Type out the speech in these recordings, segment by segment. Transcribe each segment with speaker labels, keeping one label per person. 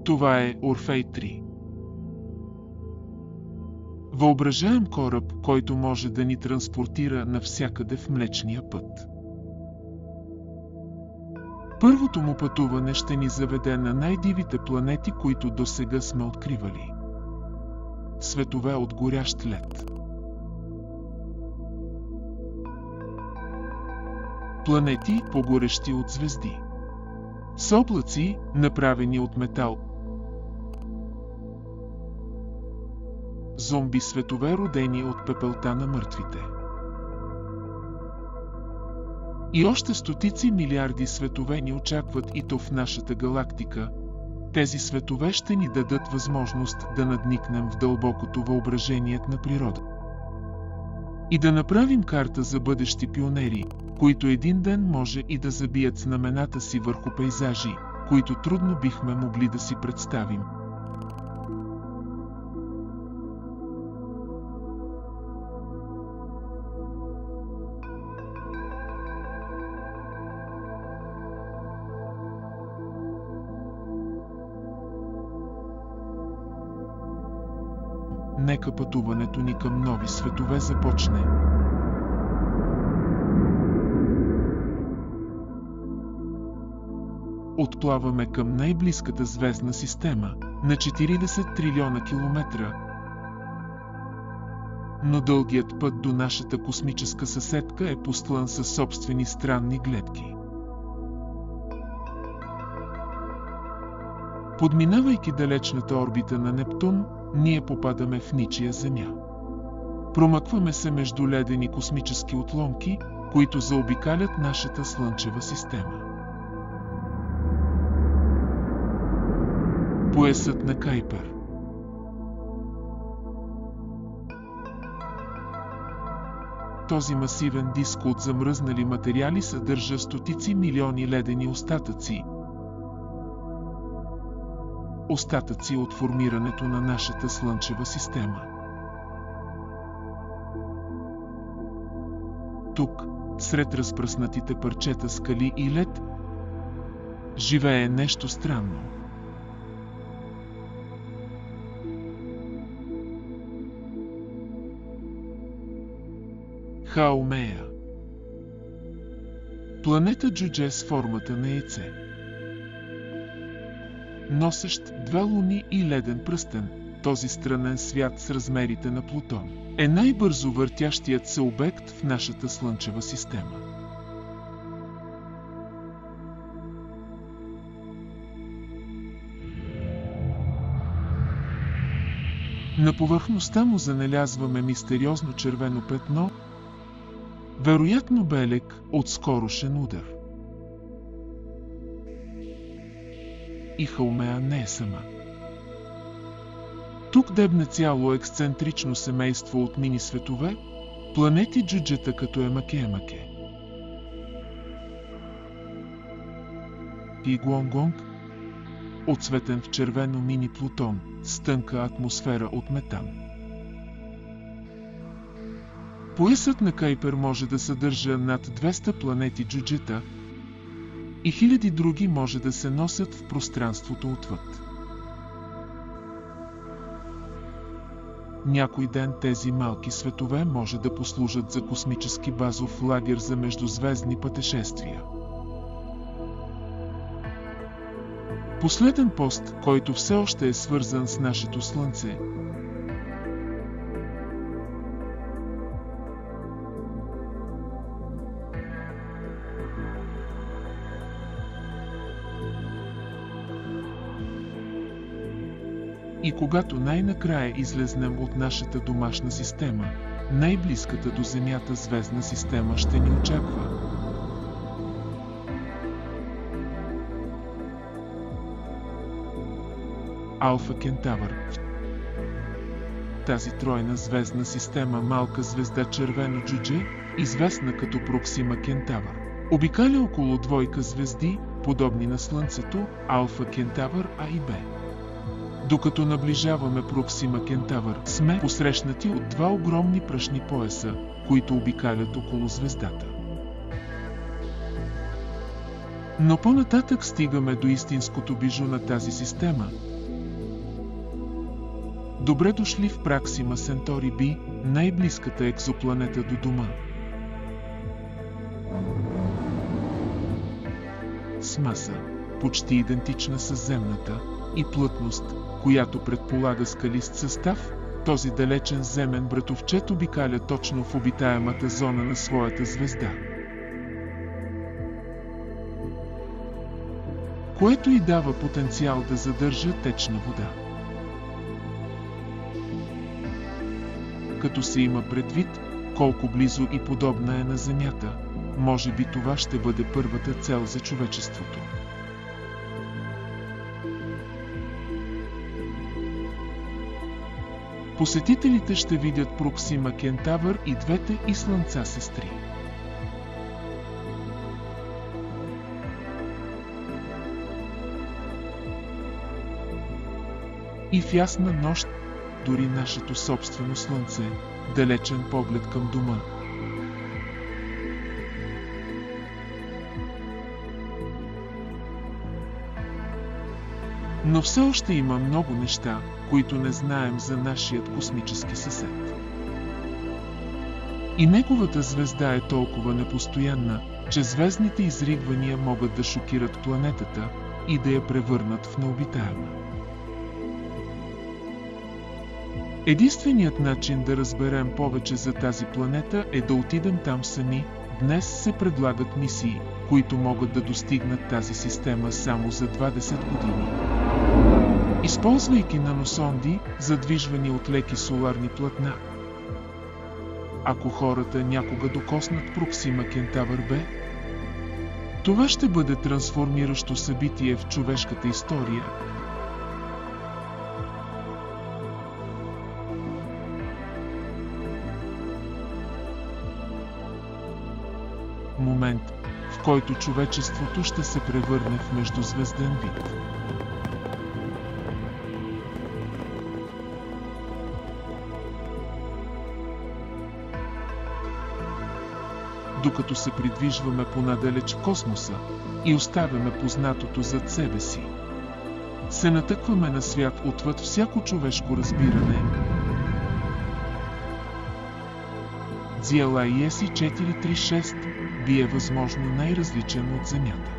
Speaker 1: Това е Орфей 3. Въображаем кораб, който може да ни транспортира навсякъде в Млечния път. Първото му пътуване ще ни заведе на най-дивите планети, които досега сме откривали. Светове от горящ лед. Планети, погорещи от звезди. С облаци, направени от метал. Зомби светове, родени от пепелта на мъртвите. И още стотици милиарди светове ни очакват и то в нашата галактика. Тези светове ще ни дадат възможност да надникнем в дълбокото въображение на природа. И да направим карта за бъдещи пионери, които един ден може и да забият знамената си върху пейзажи, които трудно бихме могли да си представим. Нека пътуването ни към нови светове започне. Отплаваме към най-близката звездна система, на 40 трилиона километра. Но дългият път до нашата космическа съседка е постлан със собствени странни гледки. Подминавайки далечната орбита на Нептун, ние попадаме в ничия Земя. Промъкваме се между ледени космически отломки, които заобикалят нашата Слънчева система. Поясът на Кайпер. Този масивен диск от замръзнали материали съдържа стотици милиони ледени остатъци. Остатъци от формирането на нашата Слънчева система. Тук, сред разпръснатите парчета скали и лед, живее нещо странно. Хаумея. Планета Джудже с формата на яйце. Носещ 2 луни и леден пръстен, този странен свят с размерите на Плутон е най-бързо въртящият се обект в нашата Слънчева система. На повърхността му занелязваме мистериозно червено петно, вероятно белег от скорошен удар. И Хаумея не е сама. Тук дебне цяло ексцентрично семейство от мини-светове, планети джуджета като Емаке-Емаке. Игуонгонг, отцветен в червено мини-Плутон, с тънка атмосфера от метан. Поясът на Кайпер може да съдържа над 200 планети джуджета и хиляди други може да се носят в пространството отвъд. Някой ден тези малки светове може да послужат за космически базов лагер за междузвездни пътешествия. Последен пост, който все още е свързан с нашето Слънце, и когато най-накрая излезнем от нашата домашна система, най-близката до Земята звездна система ще ни очаква. Алфа Кентавър. Тази тройна звездна система малка звезда червено джудже, известна като Проксима Кентавър, обикаля около двойка звезди, подобни на Слънцето, Алфа Кентавър А и Б. Докато наближаваме Проксима Кентавър, сме посрещнати от 2 огромни пръшни пояса, които обикалят около звездата. Но по-нататък стигаме до истинското бижу на тази система. Добре дошли в Праксима Центаuri B, най-близката екзопланета до дома. С маса, почти идентична с Земната, и плътност, която предполага скалист състав, този далечен земен братовчет обикаля точно в обитаемата зона на своята звезда. Което и дава потенциал да задържа течна вода. Като се има предвид колко близо и подобна е на Земята, може би това ще бъде първата цел за човечеството. Посетителите ще видят Проксима Кентавър и двете и слънца сестри. И в ясна нощ, дори нашето собствено слънце, далечен поглед към дома. Но все още има много неща, които не знаем за нашият космически съсед. И неговата звезда е толкова непостоянна, че звездните изригвания могат да шокират планетата и да я превърнат в необитаема. Единственият начин да разберем повече за тази планета е да отидем там сами. Днес се предлагат мисии, които могат да достигнат тази система само за 20 години. Използвайки наносонди, задвижвани от леки соларни платна. Ако хората някога докоснат Проксима Кентавър Б, това ще бъде трансформиращо събитие в човешката история. Момент, в който човечеството ще се превърне в междузвезден вид. Докато се придвижваме понадалеч в космоса и оставяме познатото зад себе си, се натъкваме на свят отвъд всяко човешко разбиране. GLIS 436 би е възможно най-различен от Земята.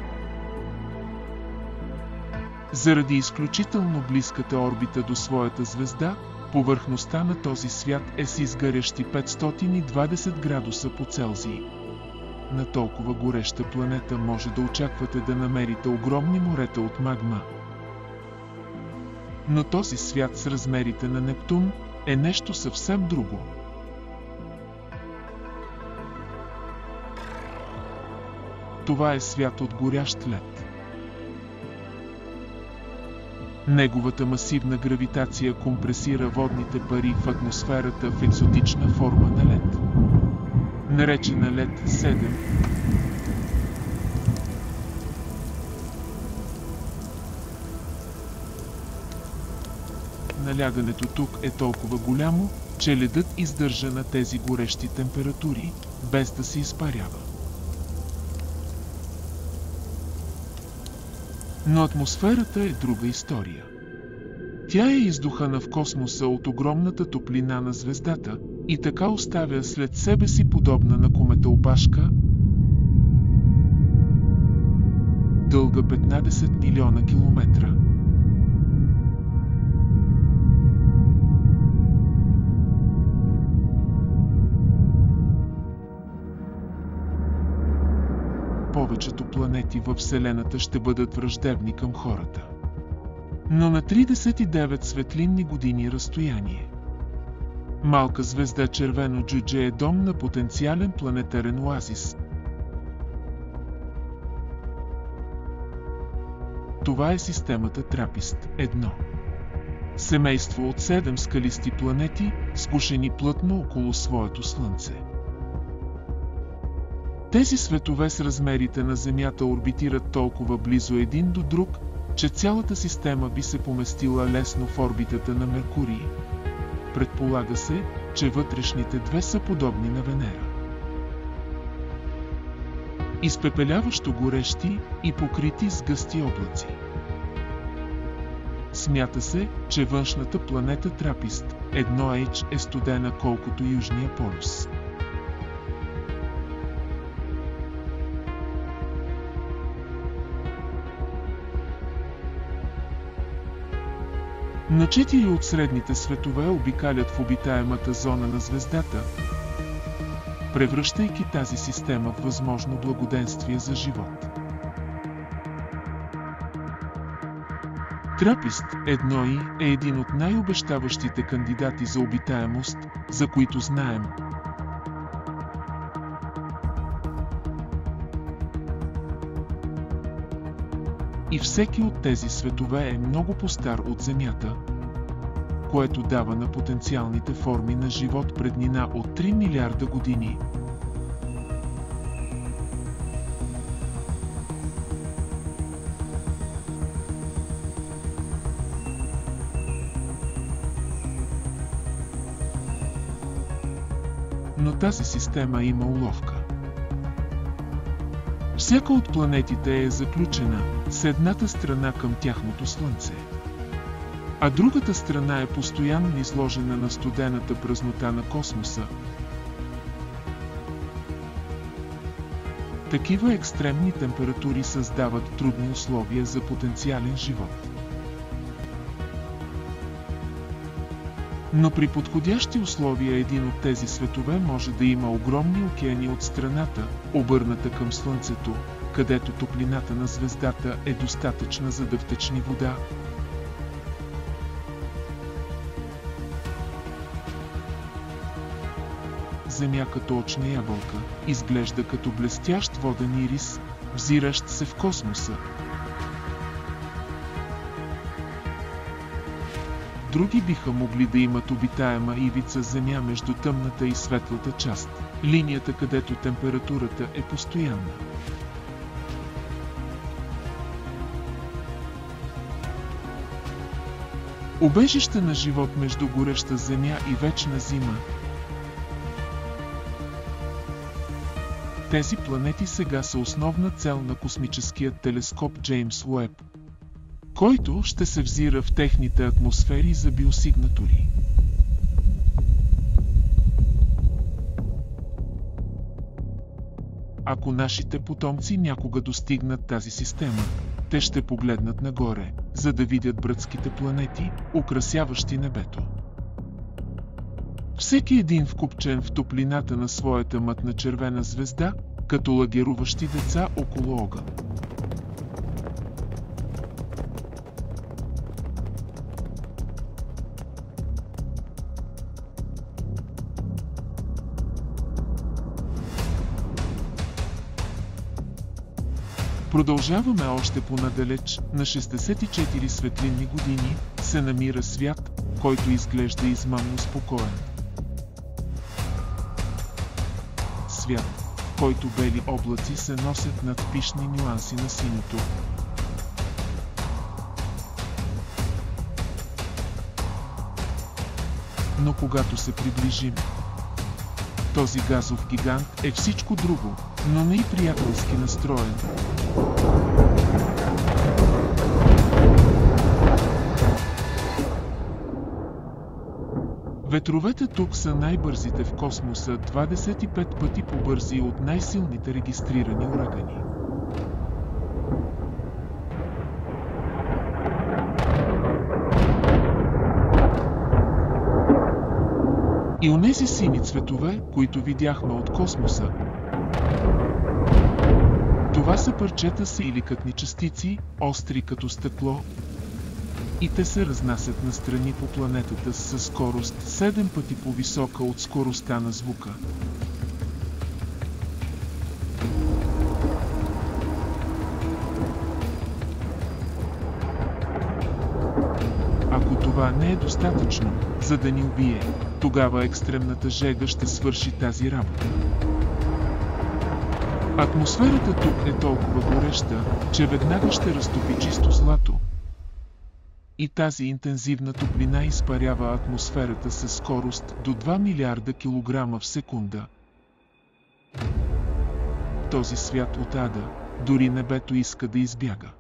Speaker 1: Заради изключително близката орбита до своята звезда, повърхността на този свят е с изгарящи 520 градуса по Целзий. На толкова гореща планета може да очаквате да намерите огромни морета от магма. Но този свят с размерите на Нептун е нещо съвсем друго. Това е свят от горящ лед. Неговата масивна гравитация компресира водните пари в атмосферата в екзотична форма на лед, наречена лед 7. Налягането тук е толкова голямо, че ледът издържа на тези горещи температури, без да се изпарява. Но атмосферата е друга история. Тя е издухана в космоса от огромната топлина на звездата и така оставя след себе си подобна на комета опашка, дълга 15 милиона километра. Повечето планети във Вселената ще бъдат враждебни към хората. Но на 39 светлинни години разстояние. Малка звезда червено джудже е дом на потенциален планетарен оазис. Това е системата Трапист-1. Семейство от 7 скалисти планети, скушени плътно около своето Слънце. Тези светове с размерите на Земята орбитират толкова близо един до друг, че цялата система би се поместила лесно в орбитата на Меркурий. Предполага се, че вътрешните две са подобни на Венера. изпепеляващо горещи и покрити с гъсти облаци. Смята се, че външната планета Трапист 1H е студена колкото Южния полюс. На 4 от средните светове обикалят в обитаемата зона на звездата, превръщайки тази система в възможно благоденствие за живот. Трапист 1И е един от най-обещаващите кандидати за обитаемост, за които знаем. И всеки от тези светове е много по-стар от Земята, което дава на потенциалните форми на живот преднина от 3 милиарда години. Но тази система има уловка. Всяка от планетите е заключена с едната страна към тяхното Слънце, а другата страна е постоянно изложена на студената празнота на космоса. Такива екстремни температури създават трудни условия за потенциален живот. Но при подходящи условия един от тези светове може да има огромни океани от страната, обърната към Слънцето, където топлината на звездата е достатъчна за да втечни вода. Земя като очна ябълка, изглежда като блестящ воден ирис, взиращ се в космоса. Други биха могли да имат обитаема ивица Земя между тъмната и светлата част, линията където температурата е постоянна. Убежище на живот между гореща Земя и вечна зима. Тези планети сега са основна цел на космическия телескоп Джеймс Уеб, който ще се взира в техните атмосфери за биосигнатури. Ако нашите потомци някога достигнат тази система, те ще погледнат нагоре, за да видят братските планети, украсяващи небето. Всеки един вкупчен в топлината на своята мътна червена звезда, като лагеруващи деца около огън. Продължаваме още понадалеч, на 64 светлинни години се намира свят, който изглежда измамно спокоен. Свят, в който бели облаци се носят над пишни нюанси на синьото. Но когато се приближим, този газов гигант е всичко друго, но не и приятелски настроен. Ветровете тук са най-бързите в космоса, 25 пъти по-бързи от най-силните регистрирани урагани. И онези сини цветове, които видяхме от космоса, това са парчета силикатни частици, остри като стъкло, и те се разнасят настрани по планетата със скорост 7 пъти по-висока от скоростта на звука. Ако това не е достатъчно, за да ни убие, тогава екстремната жега ще свърши тази работа. Атмосферата тук е толкова гореща, че веднага ще разтопи чисто злато. И тази интензивна топлина изпарява атмосферата със скорост до 2 милиарда килограма в секунда. този свят от ада, дори небето иска да избяга.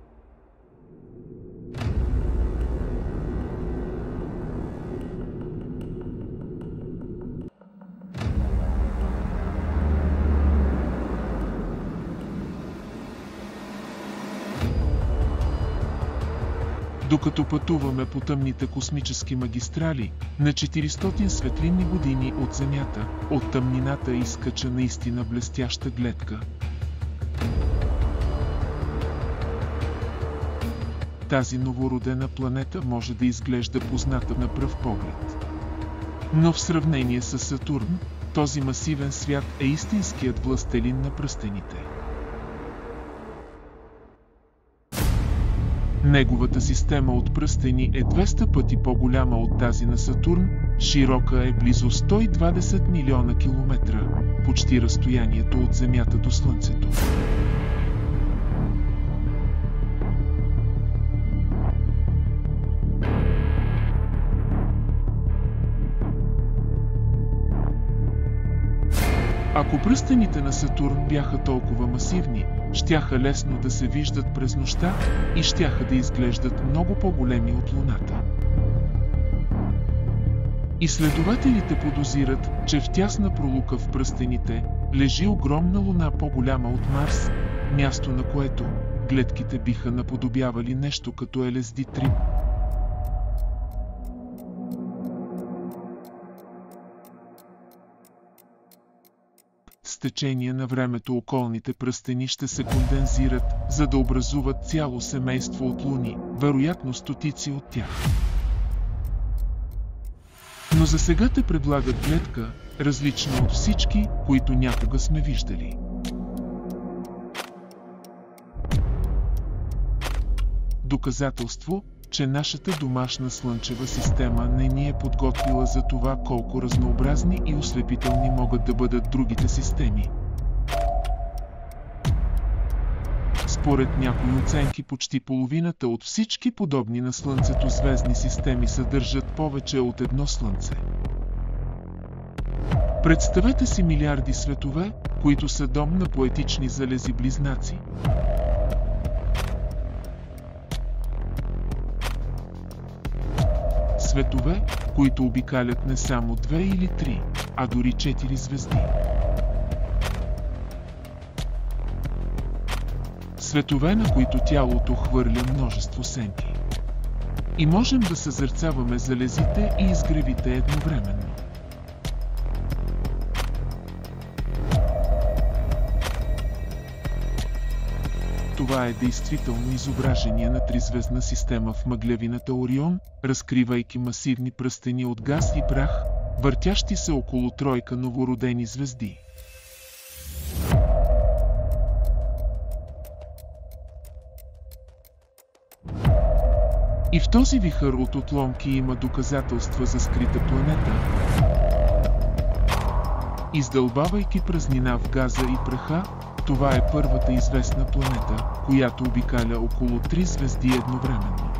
Speaker 1: Докато пътуваме по тъмните космически магистрали, на 400 светлинни години от Земята, от тъмнината изскача наистина блестяща гледка. Тази новородена планета може да изглежда позната на пръв поглед. Но в сравнение с Сатурн, този масивен свят е истинският властелин на пръстените. Неговата система от пръстени е 200 пъти по-голяма от тази на Сатурн, широка е близо 120 милиона километра, почти разстоянието от Земята до Слънцето. Ако пръстените на Сатурн бяха толкова масивни, щяха лесно да се виждат през нощта и щяха да изглеждат много по-големи от Луната. Изследователите подозират, че в тясна пролука в пръстените лежи огромна луна по-голяма от Марс, място на което гледките биха наподобявали нещо като LSD трип. С течение на времето околните пръстени ще се кондензират, за да образуват цяло семейство от луни, вероятно стотици от тях. Но за сега те предлагат гледка, различна от всички, които някога сме виждали. Доказателство, че нашата домашна слънчева система не ни е подготвила за това колко разнообразни и ослепителни могат да бъдат другите системи. Според някои оценки, почти половината от всички подобни на Слънцето звездни системи съдържат повече от едно Слънце. Представете си милиарди светове, които са дом на поетични залези-близнаци. Светове, които обикалят не само 2 или 3, а дори 4 звезди. Светове, на които тялото хвърля множество сенки. И можем да съзерцаваме залезите и изгревите едновременно. Това е действително изображение на тризвездна система в мъглявината Орион, разкривайки масивни пръстени от газ и прах, въртящи се около тройка новородени звезди. И в този вихър от отломки има доказателства за скрита планета, издълбавайки празнина в газа и праха. Това е първата известна планета, която обикаля около 3 звезди едновременно.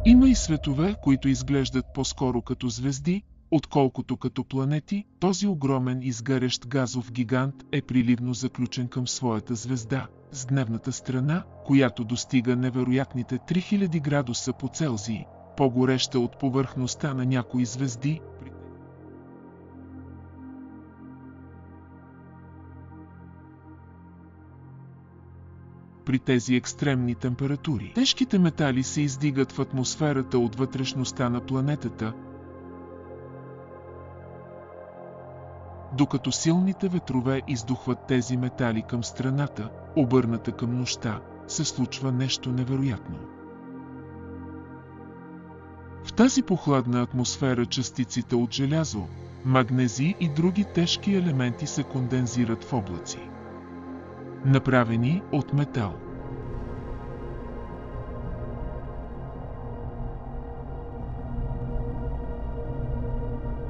Speaker 1: Има и светове, които изглеждат по-скоро като звезди, отколкото като планети. Този огромен изгарящ газов гигант е приливно заключен към своята звезда, с дневната страна, която достига невероятните 3000 градуса по Целзий, по-гореща от повърхността на някои звезди. При тези екстремни температури, тежките метали се издигат в атмосферата от вътрешността на планетата, докато силните ветрове издухват тези метали към страната, обърната към нощта, се случва нещо невероятно. В тази похладна атмосфера частиците от желязо, магнези и други тежки елементи се кондензират в облаци, направени от метал.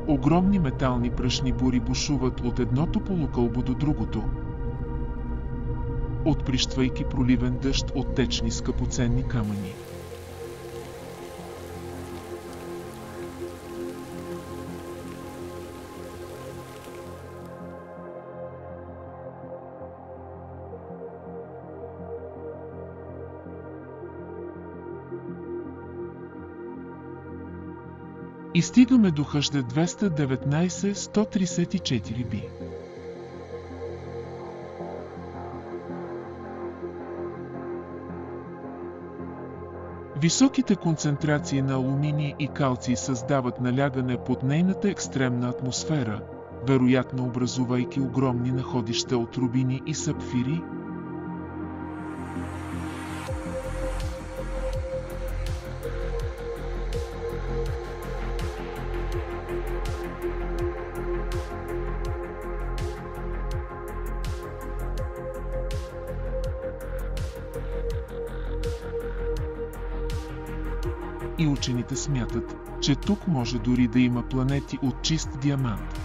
Speaker 1: Огромни метални пръшни бури бушуват от едното полукълбо до другото, отприщвайки проливен дъжд от течни скъпоценни камъни. И стигаме до Хъжде 219-134b. Високите концентрации на алуминий и калций създават налягане под нейната екстремна атмосфера, вероятно образувайки огромни находища от рубини и сапфири. И учените смятат, че тук може дори да има планети от чист диамант.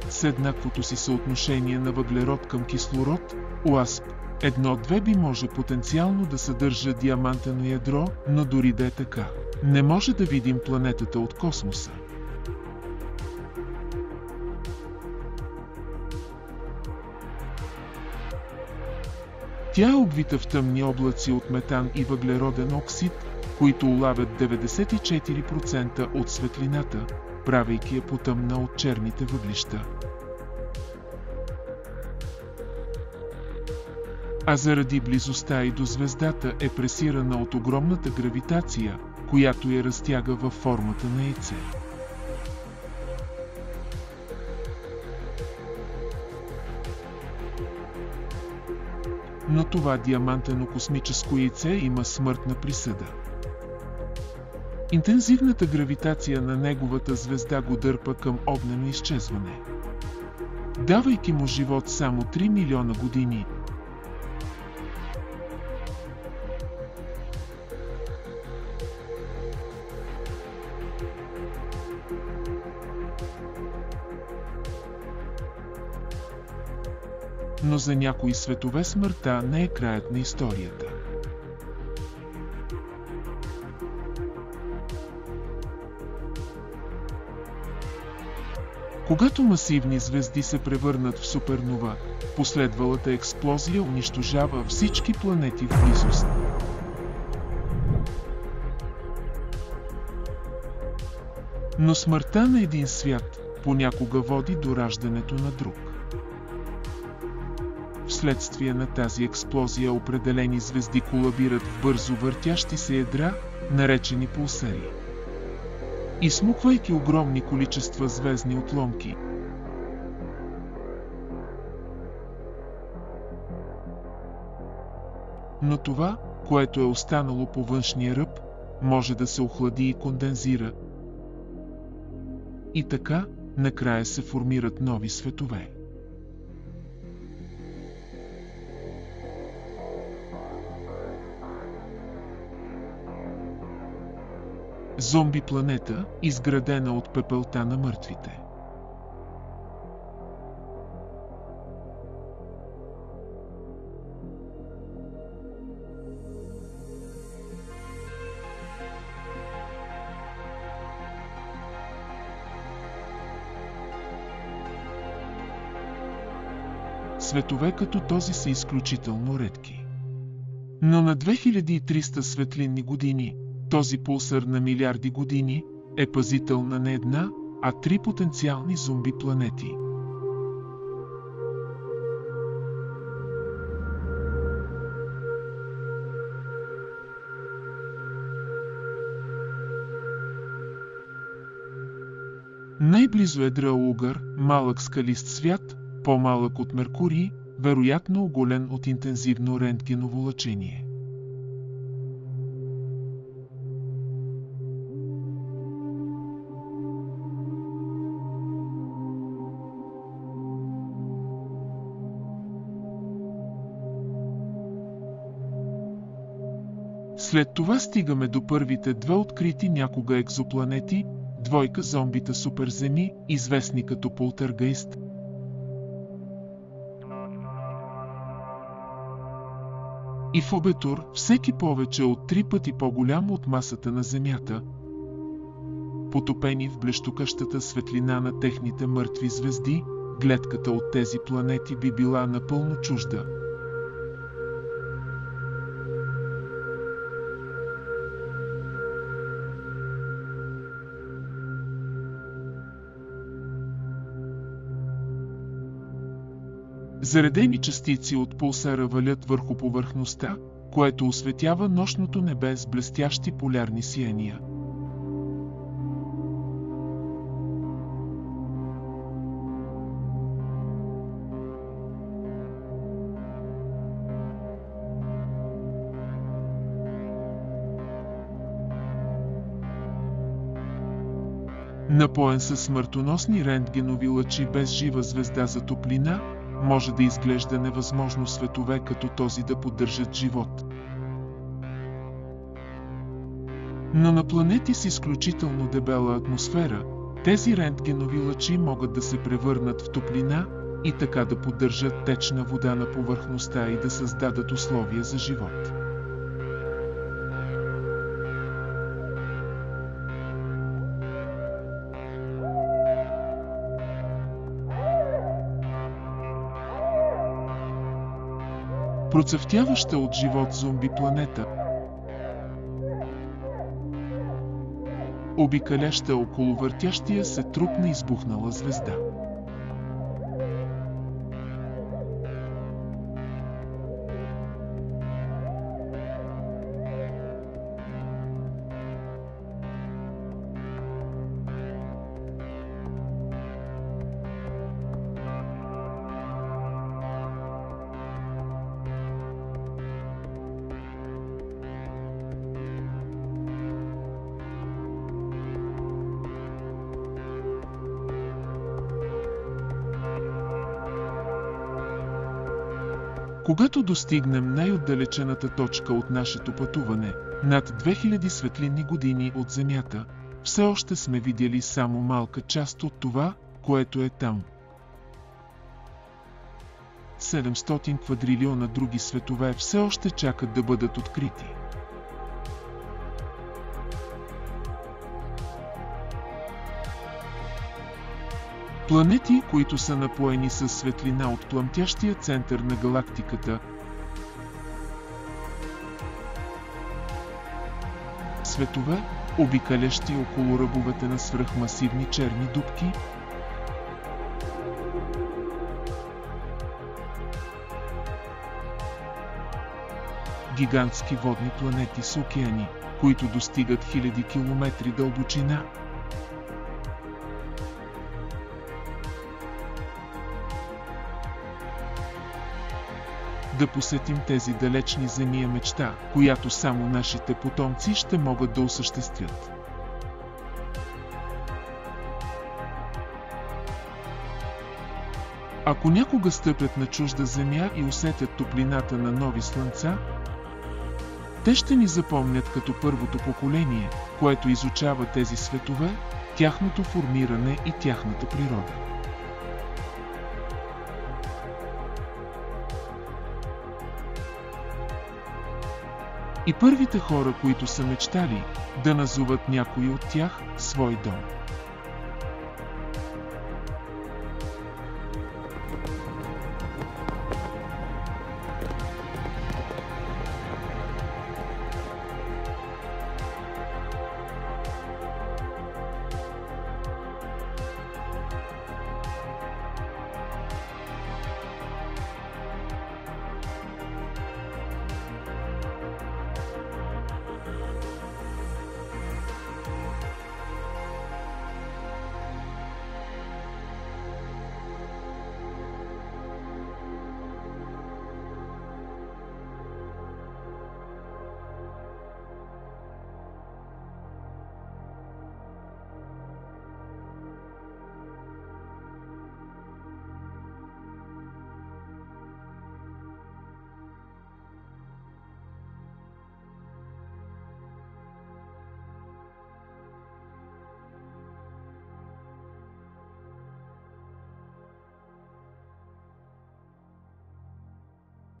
Speaker 1: С еднаквото си съотношение на въглерод към кислород, ОАСП 1-2 би може потенциално да съдържа диамантено ядро, но дори да е така, не може да видим планетата от космоса. Тя е обвита в тъмни облаци от метан и въглероден оксид, които улавят 94% от светлината, правейки я потъмна от черните въглища. А заради близостта и до звездата е пресирана от огромната гравитация, която я разтяга във формата на яйце. Но това диамантено космическо яйце има смъртна присъда. Интензивната гравитация на неговата звезда го дърпа към огнено изчезване. Давайки му живот само 3 милиона години, но за някои светове смъртта не е краят на историята. Когато масивни звезди се превърнат в супернова, последвалата експлозия унищожава всички планети в близост. Но смъртта на един свят понякога води до раждането на друг. Вследствие на тази експлозия определени звезди колабират в бързо въртящи се ядра, наречени пулсари. Изсмуквайки огромни количества звездни отломки, но това, което е останало по външния ръб, може да се охлади и кондензира. И така, накрая се формират нови светове. Зомби планета, изградена от пепелта на мъртвите. Светове като този са изключително редки. Но на 2300 светлинни години, този пулсар на милиарди години е пазител на не една, а 3 потенциални зомби планети. Най-близо е Драугър, малък скалист свят, по-малък от Меркурий, вероятно оголен от интензивно рентгеново лъчение. След това стигаме до първите две открити някога екзопланети, двойка зомбита суперземи, известни като Полтергейст. И в Обетур, всеки повече от 3 пъти по-голям от масата на Земята, потопени в блещукащата светлина на техните мъртви звезди, гледката от тези планети би била напълно чужда. Заредени частици от пулсара валят върху повърхността, което осветява нощното небе с блестящи полярни сияния. Напоен със смъртоносни рентгенови лъчи без жива звезда за топлина, може да изглежда невъзможно светове като този да поддържат живот. Но на планети с изключително дебела атмосфера, тези рентгенови лъчи могат да се превърнат в топлина и така да поддържат течна вода на повърхността и да създадат условия за живот. Процъфтяваща от живот зомби планета, обикаляща около въртящия се труп на избухнала звезда. Когато достигнем най-отдалечената точка от нашето пътуване, над 2000 светлинни години от Земята, все още сме видели само малка част от това, което е там. 700 квадрилиона други светове все още чакат да бъдат открити. Планети, които са напоени със светлина от пламтящия център на галактиката. Светове, обикалящи около ръбовете на свръхмасивни черни дупки. Гигантски водни планети с океани, които достигат хиляди километри дълбочина. Да посетим тези далечни земи е мечта, която само нашите потомци ще могат да осъществят. Ако някога стъпят на чужда земя и усетят топлината на нови слънца, те ще ни запомнят като първото поколение, което изучава тези светове, тяхното формиране и тяхната природа. И първите хора, които са мечтали да назоват някой от тях свой дом.